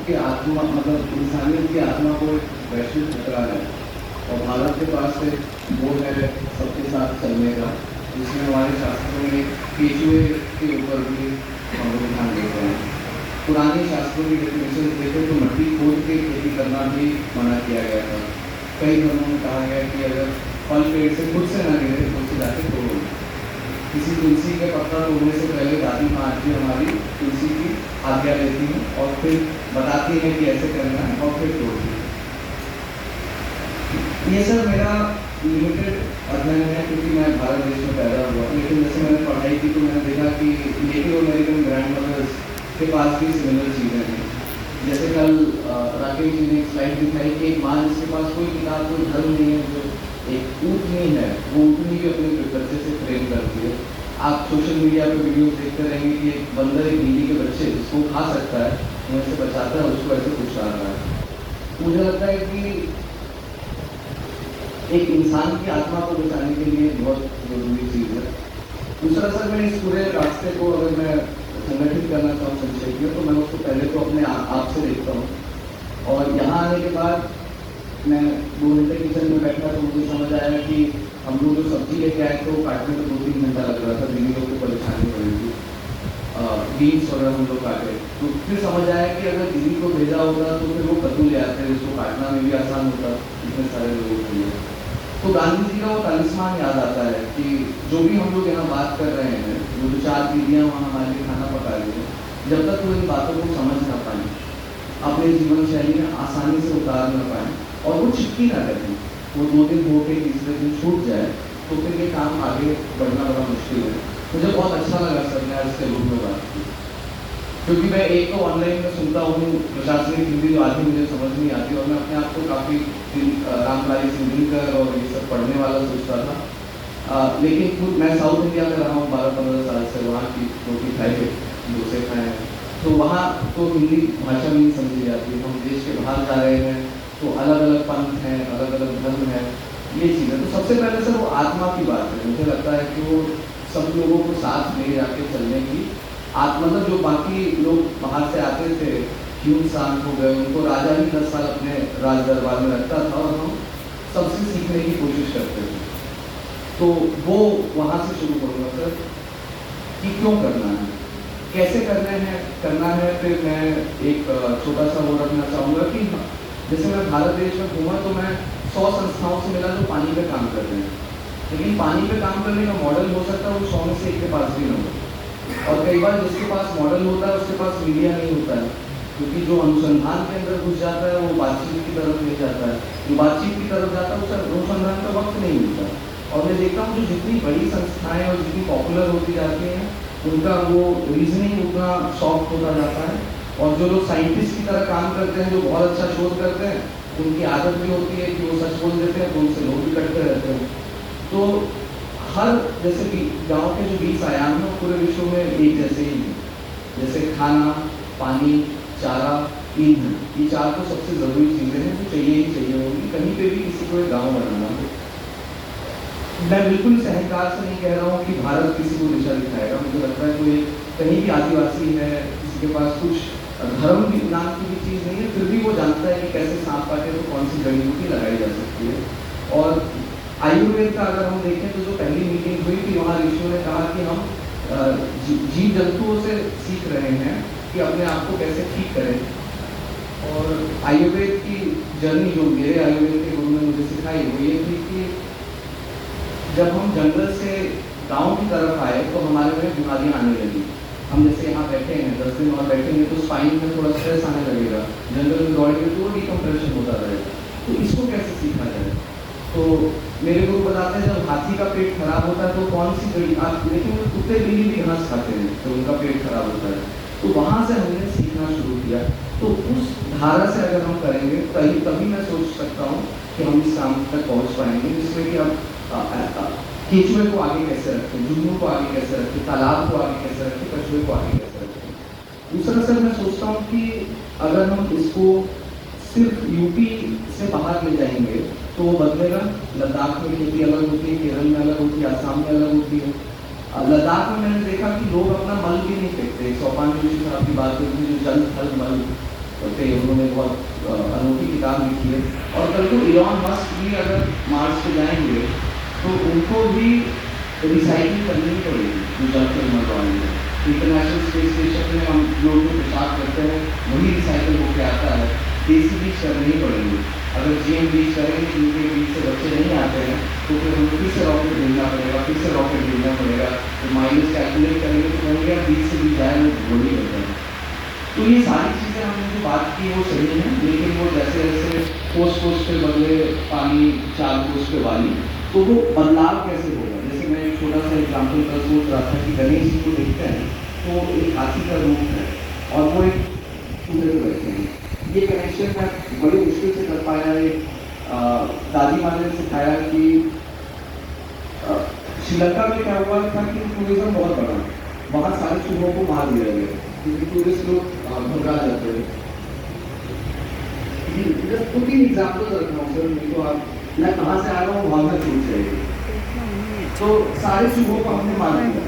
की आत्मा मतलब इंसानियत की आत्मा को एक वैश्विक खतरा है और भारत के पास एक वो है सबके साथ चलने का, जिसमें हमारे शास्त्रों में केचुए के ऊपर भी हम लोग ध्यान देते हैं। पुराने शास्त्रों की डेफिनेशन देखें तो मिट्टी खोद के खेती करना भी मना किया गया था। कई धर्मों में कहा गया कि अगर फल पेड़ से खुद से ना गिरे तो उसे जाके तोड़ो। किसी तुलसी के पत्ता तोड़ने से पहले दादी माँ जी हमारी तुलसी की आज्ञा लेती हैं और फिर बताती हैं कि ऐसे करना है और फिर तोड़ती है। ये सर मेरा लिमिटेड अध्ययन है क्योंकि मैं भारत देश में पैदा हुआ, लेकिन जैसे मैंने पढ़ाई की तो मैंने देखा कि नेटिव अमेरिकन ग्रैंड मदर्स के पास भी सिमिलर चीज़ें हैं। जैसे कल राकेश जी ने एक स्लाइड दिखाई कि एक माँ जिसके पास कोई किताब कोई धर्म नहीं है, जो एक ऊँटनी है, वो ऊँटनी भी अपने बच्चे से प्रेम करती है। आप सोशल मीडिया पर वीडियोस देखते रहेंगे कि एक बंदर एक बिल्ली के बच्चे जिसको खा सकता है वो ऐसे बचाता है, उसको ऐसे पुचकार रहा है। मुझे लगता है कि एक इंसान की आत्मा को बचाने के लिए बहुत जरूरी चीज़ है। दूसरा सर, मैं इस पूरे रास्ते को अगर मैं संगठित करना चाहूँ संक्षेप में, तो मैं उसको पहले तो अपने आप से देखता हूँ और यहाँ आने के बाद मैं 2 घंटे किचन में बैठा तो मुझे समझ आया कि हम लोग जो सब्जी लेके आए थे वो काटने में 2-3 घंटा लग रहा था, दिल्ली लोग को परेशानी हो रही थी। बीन्स वगैरह हम लोग काटे तो फिर समझ आया कि अगर दिल्ली को भेजा होगा तो फिर वो कद्दू ले आते, उसको काटना में भी आसान होता इतने सारे लोगों के लिए। तो गांधी जी का वो तालिस्मान याद आता है कि जो भी हम लोग यहाँ बात कर रहे हैं, वो जो 4 दीदियाँ वहाँ हमारे लिए खाना पका रही हैं, जब तक वो इन बातों को समझ ना पाए, अपने जीवन शैली में आसानी से उतार ना पाए और वो चिपकी ना रहे, वो 2 दिन हो के तीसरे दिन छूट जाए, तो फिर ये काम आगे बढ़ना बड़ा मुश्किल है। मुझे बहुत अच्छा लगा सर ने आज इसके रूप में बात की, क्योंकि मैं एक तो ऑनलाइन में सुनता हूँ प्रशासनिक हिंदी जो आधी मुझे समझ नहीं आती और मैं अपने आप को काफ़ी रामलारी सिंधिंकर और ये सब पढ़ने वाला सोचता था। लेकिन खुद मैं साउथ इंडिया में रहा हूँ 12-15 साल से, वहाँ की रोटी खाए डोसे खाए, तो वहाँ तो हिंदी भाषा भी नहीं समझी जाती। हम देश के बाहर जा रहे हैं तो अलग अलग पंथ हैं, अलग अलग धर्म है, ये चीज़ है। तो सबसे पहले सर वो आत्मा की बात है, मुझे लगता है कि वो सब लोगों को साथ ले जाके चलने की मतलब जो बाकी लोग बाहर से आते थे, ह्यूम सांग हो गए, उनको राजा ही 10 साल अपने राज दरबार में रखता था और हम सबसे सीखने की कोशिश करते थे। तो वो वहाँ से शुरू करूँगा सर कि क्यों करना है, कैसे करना है। फिर मैं एक छोटा सा वो रखना चाहूँगा कि जैसे मैं भारत देश में घूमा तो मैं 100 संस्थाओं से मिला जो पानी पे काम कर रहे हैं, लेकिन पानी पे काम करने का मॉडल हो सकता है वो 100 में से 1 के पास भी ना हो। और कई बार जिसके पास मॉडल होता है उसके पास मीडिया नहीं होता है, क्योंकि जो अनुसंधान के अंदर घुस जाता है वो बातचीत की तरफ नहीं जाता है, जो बातचीत की तरफ जाता है उसे अनुसंधान का वक्त नहीं मिलता। और मैं देखता हूँ जो जितनी बड़ी संस्थाएँ और जितनी पॉपुलर होती जाती हैं उनका वो रीजनिंग उतना सॉफ्ट होता जाता है, और जो लोग साइंटिस्ट की तरह काम करते हैं, जो बहुत अच्छा शोध करते हैं, उनकी आदत भी होती है कि वो सच बोल देते हैं तो उनसे लोग भी कटते रहते हैं। तो हर जैसे कि गाँव के जो 20 आयाम हैं पूरे विश्व में एक जैसे ही हैं, जैसे खाना, पानी, चारा, ईंधन, ये 4 तो सबसे ज़रूरी चीज़ें हैं जो चाहिए ही चाहिए होंगी कहीं पे भी किसी को एक गाँव बनाना हो। मैं बिल्कुल इस अहंकार से नहीं कह रहा हूँ कि भारत किसी को दिशा दिखाएगा। मुझे लगता है कोई कहीं भी आदिवासी है, किसी के पास कुछ धर्म की नाम की भी चीज़ नहीं है, फिर भी वो जानता है कि कैसे सांप काटे तो कौन सी जड़ी बूटी लगाई जा सकती है। और आयुर्वेद का अगर हम देखें तो जो पहली मीटिंग हुई थी वहाँ ऋषियों ने कहा कि हम जीव जंतुओं से सीख रहे हैं कि अपने आप को कैसे ठीक करें। और आयुर्वेद की जर्नी जो मेरे आयुर्वेद के गुरु ने मुझे सिखाई वो ये थी कि जब हम जंगल से गांव की तरफ आए तो हमारे में बीमारियां आने लगी। हम जैसे यहाँ बैठे हैं 10 दिन और बैठेंगे तो स्पाइन में थोड़ा स्ट्रेस आने लगेगा, जंगल में दौड़ेंगे तो डिकम्प्रेशन होता रहेगा। तो इसको कैसे सीखा जाए? तो मेरे गुरु बताते हैं जब हाथी का पेट खराब होता है तो कौन सी जड़ी, आप लेकिन कुत्ते बिल्ली भी घास खाते हैं तो उनका पेट खराब होता है। तो वहाँ से हमने सीखना शुरू किया। तो उस धारा से अगर हम करेंगे तभी मैं सोच सकता हूँ कि हम इस काम तक पहुँच पाएंगे, जिसमें कि हम केचुए को आगे कैसे रखें, जुगनू को आगे कैसे रखें, तालाब को आगे कैसे रखें, कछुए को आगे कैसे रखें। दूसरा सर मैं सोचता हूँ कि अगर हम इसको सिर्फ यूपी से बाहर ले जाएंगे तो वो बदलेगा। लद्दाख में खेती अलग होती है, केरल में अलग होती है, आसाम में अलग होती है। लद्दाख में मैंने देखा कि लोग अपना मल भी नहीं फेंकते। 105 साहब की बात होती है, जो जल थल मल, पे उन्होंने बहुत अनोखी किताब लिखी है। और कल को इलॉन मस्क भी अगर मार्स पे जाएंगे तो उनको भी रिसाइकिल करनी ही पड़ेगी जो जल के मर जाएंगे। इंटरनेशनल स्पेस स्टेशन में हम जो पेशाब करते हैं वही रिसाइकिल होकर आता है, देसी बीज करने ही पड़ेंगे। अगर जीएम बीज करेंगे जिनके बीज से बच्चे नहीं आते हैं तो फिर हमें फिर से रॉकेट भेजना पड़ेगा, फिर से रॉकेट भेजना पड़ेगा। तो माइनस कैलकुलेट करेंगे तो कहेंगे बीज से बीज आए वो गोली करते हैं। तो ये सारी चीज़ें हमने जो बात की वो सही है, लेकिन वो जैसे जैसे कोस कोस पे बदले पानी, चार कोस पे वाली, तो वो बदलाव कैसे होगा। जैसे मैं एक छोटा सा एग्जाम्पल कर सोच रहा था कि गणेश जी को देखते हैं तो एक हाथी का रूप है और वो एक चूहे पे बैठे हैं। ये कनेक्शन मैं बड़ी मुश्किल से कर पाया। एक दादी माँ ने सिखाया कि श्रीलंका में क्या हुआ था कि टूरिज्म बहुत बढ़ा, वहाँ सारे चूहों को मार दिया गया क्योंकि टूरिस्ट लोग भगा जाते हैं। तो तीन एग्जाम्पल रखना हूँ सर, नहीं तो आप मैं कहाँ से आ रहा हूँ वहाँ में छूट जाएगी। तो सारे चूहों को हमने मार दिया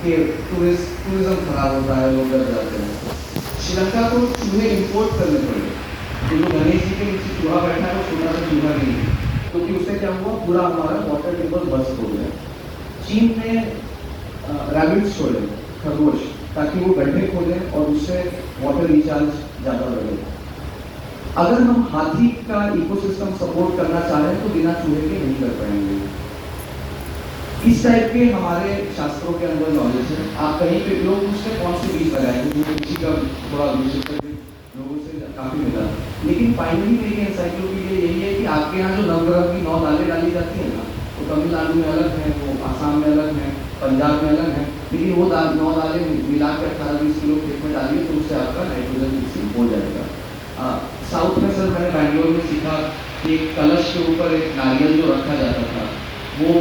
कि टूरिज्म खराब होता है, लोग डर जाते हैं। श्रीलंका को चूहे इंपोर्ट करने पड़े, तो जो गणेश जी के नीचे चूहा बैठा है वो छोटा सा चूहा नहीं है, क्योंकि उससे क्या हुआ पूरा हमारा वाटर टेबल बस्ट हो गया। चीन ने रैबिट्स छोड़े, खरगोश, ताकि वो गड्ढे खोलें और उससे वाटर रिचार्ज ज़्यादा बढ़े। अगर हम हाथी का इकोसिस्टम सपोर्ट करना चाह रहे हैं तो बिना चूहे के नहीं कर पाएंगे। इस टाइप के हमारे शास्त्रों के अंदर नॉलेज है। आप कहीं पे लोग उससे कौन से बीज लगाएंगे, मुझे किसी का थोड़ा लोगों से काफ़ी मिला, लेकिन फाइनली मेरी एनसाइक्लोपीडिया यही है कि आपके यहाँ जो नवग्रह की 9 दालें डाली जाती है ना, वो तमिलनाडु में अलग है, वो आसाम में अलग है, पंजाब में अलग है, लेकिन वो 9 दालें मिला के 18-20 किलो खेत में डालिए तो उससे आपका नाइट्रोजन फिक्सिंग हो जाएगा। साउथ में सर मैंने बैंगलोर में सीखा कि एक कलश के ऊपर एक नारियल जो रखा जाता था वो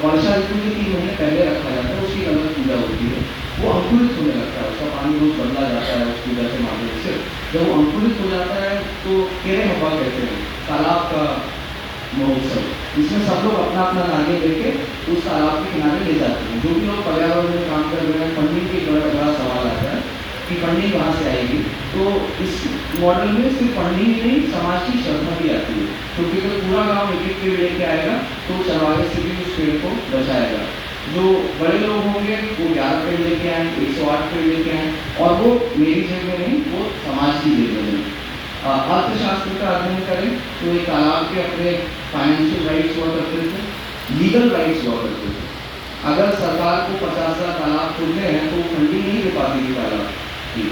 वर्षा ऋतु के 3 महीने पहले रखा जाता है, उसकी अलग पूजा होती है। वो अंकुरित होने लगता है, उसका पानी रोज बदला जाता है उस पूजा के माध्यम से। जब वो अंकुरित हो जाता है तो केरे हवा कहते हैं, तालाब का महोत्सव, इसमें सब लोग अपना अपना नारियल लेके उस तालाब के किनारे ले जाते हैं। जो भी लोग पर्यावरण में काम कर रहे हैं, फंडिंग की बड़ा सवाल आता है कि फंडिंग कहाँ से आएगी। तो इस मॉडल में सिर्फ फंडिंग ही नहीं, समाज की श्रद्धा भी आती है, क्योंकि अगर पूरा गांव एक पेड़ लेके आएगा तो चरवाहे से भी उस पेड़ को बचाएगा। जो बड़े लोग होंगे वो 11 पेड़ लेके आए, 108 पेड़ लेके आए, और वो मेरी जेब में नहीं, वो समाज की जेब में नहीं। अर्थशास्त्र का अध्ययन करें तो एक तालाब के अपने फाइनेंशियल राइट्स हुआ करते थे, लीगल राइट्स हुआ करते थे। अगर सरकार को 50,000 तालाब खोलने हैं तो फंडिंग नहीं दे पाती थी तालाब की।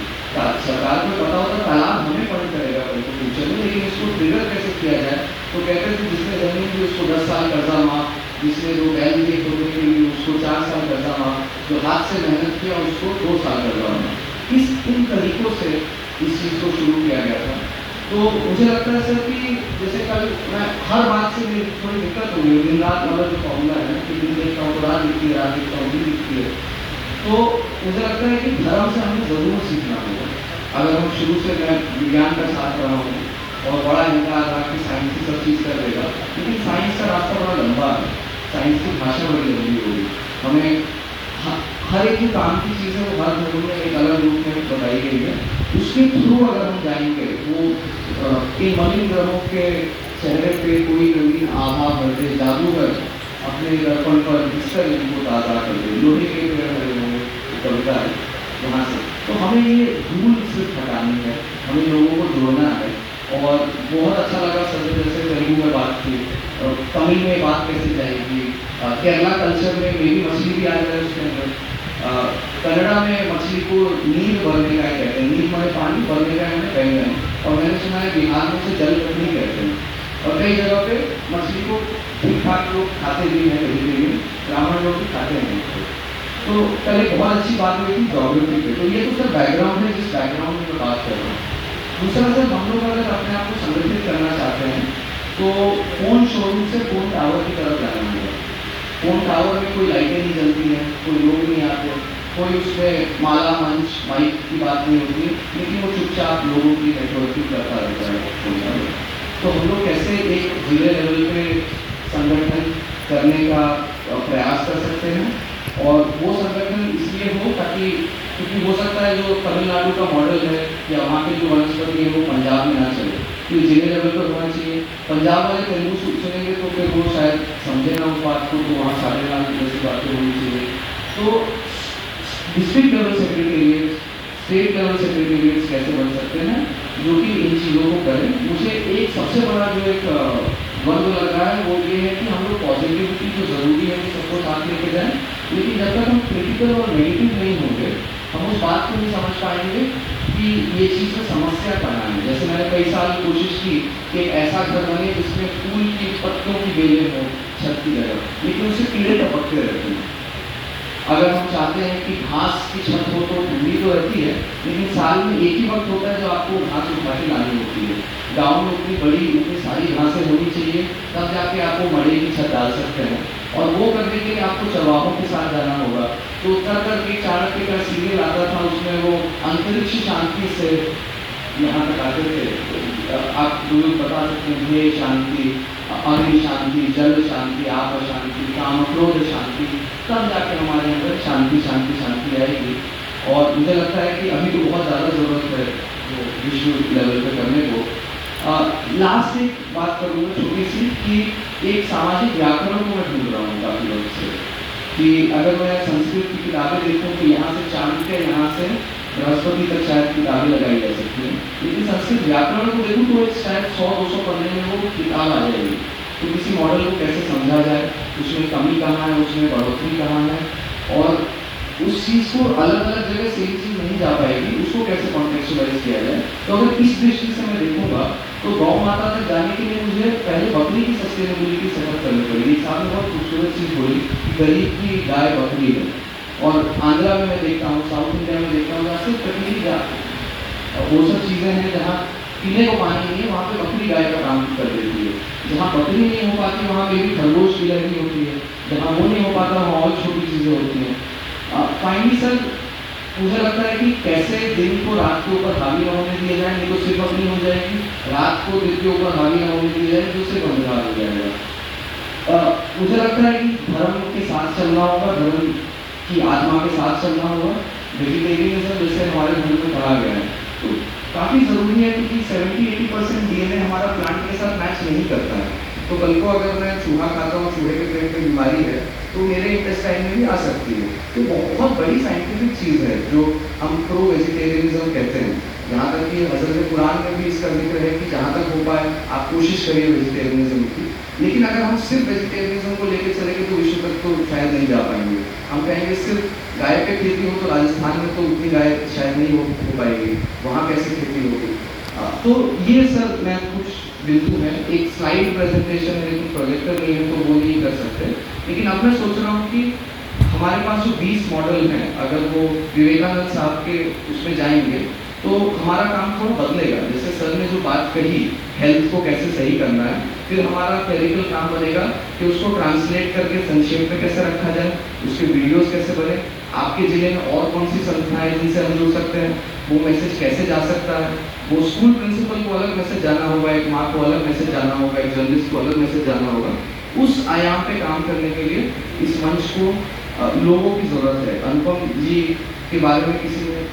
सरकार को पता होता तालाब हमें फंड करेगा फ्यूचर में, लेकिन इसको ट्रिगर कैसे किया जाए। तो कहते थे जिसने जमीन की उसको 10 साल कर्जा माफ, जिसने जो बैल लिए खोलने के लिए उसको 4 साल कर्जा माफ, जो हाथ से मेहनत किया उसको 2 साल कर्जा माफ। इन तरीकों से इस चीज़ को शुरू किया गया था। तो मुझे लगता है सर कि जैसे कल मैं हर बात से मेरी थोड़ी दिक्कत हुई, दिन रात वाला जो फॉर्मूला है कि दिन देखता हूँ तो रात दिखती है, रात देखता हूँ दिन दिखती है। तो मुझे लगता है कि धर्म से हमें ज़रूर सीखना होगा। अगर हम शुरू से मैं विज्ञान का साथ रहा हूँ और बड़ा इनकार रहा कि साइंस ही सब चीज़ कर देगा, लेकिन साइंस का रास्ता बड़ा लंबा है, साइंस की भाषा बड़ी लंबी होगी। हमें हर एक जो काम की चीज़ है वो हर धर्म में एक अलग रूप में बताई गई है। उसके थ्रू अगर हम जाएंगे वो इन मलिन ग्रहों के चेहरे पे कोई रंगीन आभा भरते जादूगर अपने दर्पण पर इस तरह इनको ताज़ा कर दे, लोहे के पेड़ हरे होंगे, कविता है वहाँ से। तो हमें ये धूल सिर्फ हटानी है, हमें लोगों को जोड़ना है। और बहुत अच्छा लगा सर जैसे तेलुगु में बात की, तमिल में बात कैसे जाएगी, केरला कल्चर में मेरी मछली भी आ जाए उसके अंदर। कन्नड़ा में मछली को नील भरने का कहते हैं, नील माने पानी, भरने का मैंने बैंगन, और मैंने सुना है बिहार में उसे जल कटनी कहते हैं। और कई जगह पे मछली को ठीक ठाक लोग खाते भी हैं, कभी कभी ब्राह्मण लोग भी खाते हैं। तो कल एक बहुत अच्छी बात हुई थी ज्योग्राफी पे। तो ये तो सर बैकग्राउंड है जिस बैकग्राउंड में मैं बात कर रहा हूँ। दूसरा सर हम लोग अगर अपने आप को संगठित करना चाहते हैं तो फोन शोरूम से फोन टावर की तरफ जाना होगा। फोन टावर में कोई लाइटें नहीं जलती हैं, कोई लोग नहीं आते, कोई उसमें माला मंच माइक की बात नहीं होती, लेकिन वो चुपचाप लोगों की नेटवर्किंग करता रहता है। तो हम लोग कैसे एक जिले लेवल पे संगठन करने का प्रयास कर सकते हैं। और वो संगठन इसलिए हो ताकि, क्योंकि हो सकता है जो तमिलनाडु का मॉडल है या वहाँ के जो वनस्पति है वो पंजाब में ना चले, तो जिले लेवल पर होना चाहिए। पंजाब वाले तेलुगु सुनेंगे तो फिर वो शायद समझे ना उस बात को, तो वहाँ साढ़े लाख जैसी बातें होनी चाहिए। तो district level secretariat, state level secretariat कैसे बन सकते हैं जो कि इन चीज़ों को करें। मुझे एक सबसे बड़ा जो एक द्वंद्व लग रहा है वो ये है कि हम लोग पॉजिटिविटी जो ज़रूरी है वो सबको साथ लेके जाएं, लेकिन जब तक हम क्रिटिकल और नेगेटिव नहीं होंगे हम उस बात को नहीं समझ पाएंगे कि ये चीज़ में समस्या कहाँ है। जैसे मैंने कई साल कोशिश की कि एक ऐसा घर बने जिसमें फूल की पत्तों की बेलें हो छत की जगह, लेकिन उससे कीड़े टपकते रहते हैं। अगर हम चाहते हैं कि घास की छत हो तो ठंडी तो रहती है, लेकिन साल में एक ही वक्त होता है जो आपको घास उठा के लानी होती है। गाँव में उतनी बड़ी उतनी सारी घासें होनी चाहिए तब जाके आप वो मड़े की छत डाल सकते हैं, और वो करने के लिए आपको चरवाहों के साथ जाना होगा। तो उत्तराखंड के चाणक्य का सीरियल आता था, उसमें वो अंतरिक्ष शांति से यहाँ तक आते थे। आप लोग बता सकते हैं ध्येय शांति, अग्नि शांति, जल शांति, आप शांति, काम क्रोध शांति, तब जाके हमारे अंदर शांति शांति शांति आएगी। और मुझे लगता है कि अभी तो बहुत ज़्यादा ज़रूरत है जो विश्व लेवल पे करने को। लास्ट एक बात करूँगा छोटी सी कि एक सामाजिक व्याकरण को मैं ढूंढ रहा हूँ काफ़ी वक्त से, कि अगर मैं संस्कृत की किताबें देखूँ तो यहाँ से चाणक्य, यहाँ से बृहस्पति तक शायद किताबें लगाई जा सकती हैं, लेकिन संस्कृत व्याकरण को देखूँ तो एक शायद 100-200 पढ़ने में वो किताब आ जाएगी। तो किसी मॉडल को कैसे समझा जाए, उसमें कमी कहाँ है, उसमें बढ़ोतरी कहाँ है, और उस चीज़ को अलग अलग जगह सेम चीज़ नहीं जा पाएगी, उसको कैसे कॉन्टेक्चुअलाइज किया जाए। तो अगर इस दृष्टि से मैं देखूंगा तो गौ माता तक जाने के लिए मुझे पहले बकरी की सस्टेनेबिलिटी सेटअप करनी पड़ेगी। साहब ने बहुत खूबसूरत चीज़ बोली कि गरीब की गाय बकरी है, और आंध्रा में मैं देखता हूँ, साउथ इंडिया में देखता हूँ, जहाँ सिर्फ कटनी गाय, वो सब चीज़ें हैं जहाँ पीने को पानी नहीं है, वहाँ पे बकरी गाय का काम कर देती है। जहाँ बकरी नहीं हो पाती वहाँ पे भी खरगोश की लहरी होती है, जहाँ वो नहीं हो पाता वहाँ और छोटी चीज़ें होती हैं। फाइनली सर मुझे लगता है कि कैसे दिन को रात के ऊपर हावी न होने दिया जाए, नहीं तो सिर्फ अपनी हो जाएगी, रात को दिन के ऊपर हावी न होने दिया जाए जो सिर्फ अंधकार हो जाएगा। मुझे लगता है कि धर्म के साथ चलना होगा, धर्म की आत्मा के साथ चलना होगा। वेजिटेरियनिज्म जैसे हमारे धर्म में कहा गया है तो काफ़ी ज़रूरी है, क्योंकि 70-80% डीएनए हमारा प्लांट के साथ मैच नहीं करता है। तो कल को अगर मैं चूहा खाता हूँ, चूहे के पेट में बीमारी है तो मेरे इंटेस्टाइन में भी आ सकती है। तो बहुत बड़ी साइंटिफिक चीज़ है जो हम प्रो वेजिटेरियनिज्म कहते हैं। यहाँ तक कि हज़रत कुरान में भी इसका जिक्र है कि जहाँ तक हो पाए आप कोशिश करिए वेजिटेरियनिज्म की। लेकिन अगर हम सिर्फ वेजिटेरियनिज्म को लेकर चलेंगे तो विश्व तक तो शायद नहीं जा पाएंगे। हम कहेंगे सिर्फ गाय पे खेती हो तो राजस्थान में तो उतनी गाय शायद नहीं हो पाएगी, वहाँ कैसे खेती होगी। तो ये सर मैं कुछ बिंदु है, एक स्लाइड प्रेजेंटेशन है लेकिन प्रोजेक्टर नहीं है तो वो नहीं कर सकते। लेकिन अब मैं सोच रहा हूँ कि हमारे पास जो 20 मॉडल हैं अगर वो विवेकानंद साहब के उसमें जाएंगे तो हमारा काम थोड़ा बदलेगा। जैसे सर ने जो बात कही हेल्थ को कैसे सही करना है, फिर हमारा क्लरिकल काम बनेगा कि उसको ट्रांसलेट करके संक्षेप में कैसे रखा जाए, उसके वीडियोस कैसे बने, आपके ज़िले में और कौन सी संस्थाएं जिनसे हम जुड़ सकते हैं, वो मैसेज कैसे जा सकता है। वो स्कूल प्रिंसिपल को अलग मैसेज जाना होगा, एक माँ को अलग मैसेज जाना होगा, एक जर्नलिस्ट को अलग मैसेज जाना होगा। उस आयाम पे काम करने के लिए इस मंच को लोगों की ज़रूरत है। अनुपम जी के बारे में किसी ने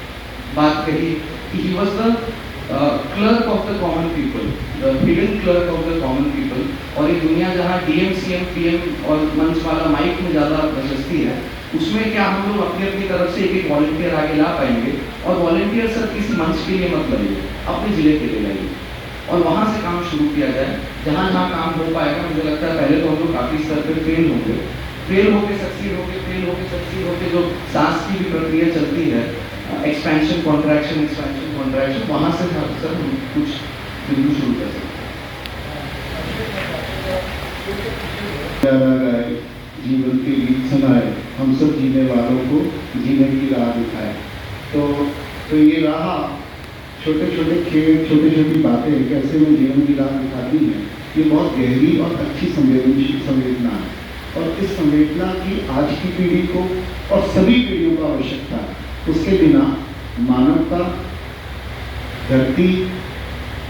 बात कही कि he was the clerk of the common people, the hidden clerk of the common people. और एक दुनिया जहाँ डीएम, सीएम, पीएम और मंच वाला माइक में ज़्यादा प्रशस्ति है, उसमें क्या हम लोग अपनी अपनी तरफ से एक वॉलंटियर आगे ला पाएंगे। और वॉलंटियर सर किसी मंच के लिए मत लाइए, अपने ज़िले के लिए लाइए और वहाँ से काम शुरू किया जाए। जहाँ जहाँ काम हो पाएगा, मुझे लगता है पहले तो हम लोग काफ़ी स्तर पर फेल होंगे, फेल होके सक्सीड होके, फेल होके सक्सीड होके जो सांस की भी प्रक्रिया चलती है, एक्सपेंशन कॉन्ट्रैक्शन, एक्सपेंशन कॉन्ट्रैक्शन, वहाँ से सर हम कुछ बिंदु शुरू कर सकते हैं। जीवन के गीत सुनाए, हम सब जीने वालों को जीने की राह दिखाए। तो ये राह छोटे छोटे खेल, छोटी छोटी बातें कैसे में जीवन की राह दिखाती हैं, ये बहुत गहरी और अच्छी संवेदना है। और इस संवेदना की आज की पीढ़ी को और सभी पीढ़ियों को आवश्यकता है। उसके बिना मानवता, धरती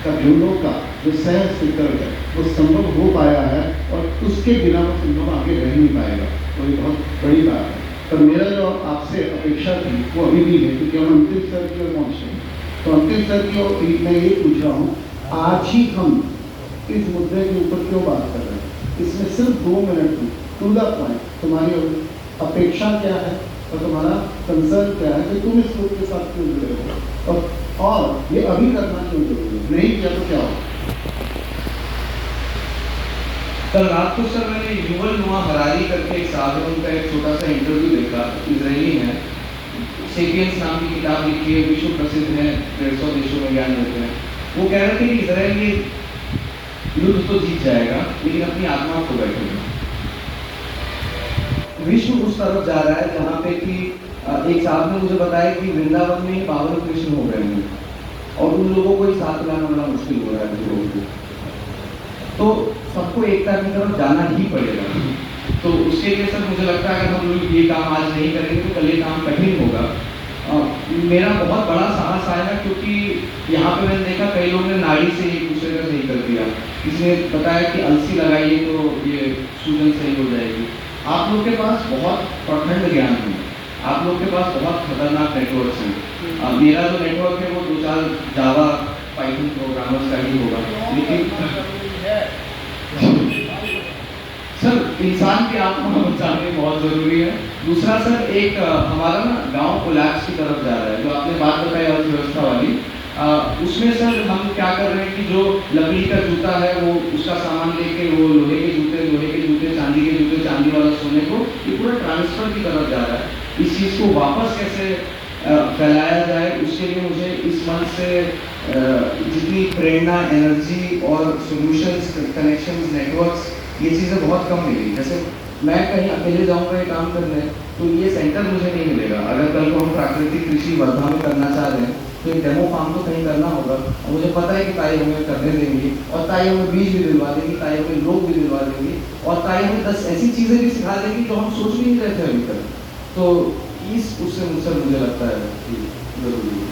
का जोड़ों का जो सह अस्तित्व है वो संभव हो पाया है, और उसके बिना वो संभव आगे रह नहीं पाएगा। तो ये बहुत बड़ी बात है। पर मेरा जो आपसे अपेक्षा थी वो अभी भी है, क्योंकि हम अंतिम स्तर की ओर पहुँचे हैं। तो अंतिम स्तर की ओर मैं ये पूछ रहा हूँ, आज ही हम इस मुद्दे के ऊपर क्यों बात कर रहे हैं? इसमें सिर्फ 2 मिनट में टू द पॉइंट तुम्हारी अपेक्षा क्या है और तुम्हारा कंसर्न क्या है कि तुम इस ग्रुप के साथ क्यों जुड़े हो, और ये अभी करना क्यों जरूरी है, नहीं किया तो क्या होगा? कल रात को सर मैंने युवल नोआ हरारी करके एक साहब है, उनका एक छोटा सा इंटरव्यू देखा, इजरायली है, सेपियंस नाम की किताब लिखी है, विश्व प्रसिद्ध है, 150 देशों में ज्ञान देते हैं। वो कह रहे थे कि इजराइल ये युद्ध तो जीत जाएगा लेकिन अपनी आत्मा खो बैठेगा। विश्व उस तरफ जा रहा है जहाँ पे कि एक साहब ने मुझे बताया कि वृंदावन में 52 कृष्ण हो गए हैं और उन लोगों को ही साथ लाना बड़ा मुश्किल हो रहा है लोगों को, तो सबको एकता की तरफ जाना ही पड़ेगा। तो उसके लिए सर मुझे लगता है अगर हम लोग ये काम आज नहीं करेंगे तो कल ये काम कठिन होगा। मेरा बहुत बड़ा साहस आएगा क्योंकि यहाँ पे मैंने देखा कई लोगों ने नाड़ी से एक दूसरे का सही कर दिया, किसी ने बताया कि अलसी लगाइए तो ये सूजन सही हो जाएगी। आप लोग के पास बहुत प्रखंड ज्ञान है, आप लोग के पास बहुत खतरनाक नेटवर्क हैं। मेरा जो नेटवर्क है वो 2-4 जावा पाइथन प्रोग्रामर्स का ही होगा, लेकिन सर इंसान की आत्मा बचाने बहुत ज़रूरी है। दूसरा सर एक हमारा ना गांव कोलैप्स की तरफ जा रहा है, जो आपने बात बताई अर्थव्यवस्था वाली, उसमें सर हम क्या कर रहे हैं कि जो लकड़ी का जूता है वो उसका सामान लेके वो लोहे के जूते, चांदी के जूते, चांदी वाला सोने को, ये पूरा ट्रांसफर की तरफ जा रहा है। इस चीज़ को वापस कैसे फैलाया जाए, उसके लिए मुझे इस मंच से जितनी प्रेरणा, एनर्जी और सॉल्यूशंस, कनेक्शंस, नेटवर्क्स, ये चीज़ें बहुत कम मिली। जैसे मैं कहीं अकेले जाऊँगा ये काम करने तो ये सेंटर मुझे नहीं मिलेगा। अगर कल को हम प्राकृतिक कृषि वर्धा में करना चाह रहे हैं तो एक डेमो फार्म तो कहीं करना होगा, और मुझे पता है कि ताई हमें करने देंगी, और ताई हमें बीज भी दिलवा देंगी, ताई हमें लोग भी दिलवा देंगी, और ताई हमें 10 ऐसी चीज़ें भी सिखा देंगी जो हम सोच भी नहीं रहे थे अभी तक। तो इस उससे मुझे लगता है कि जरूरी है।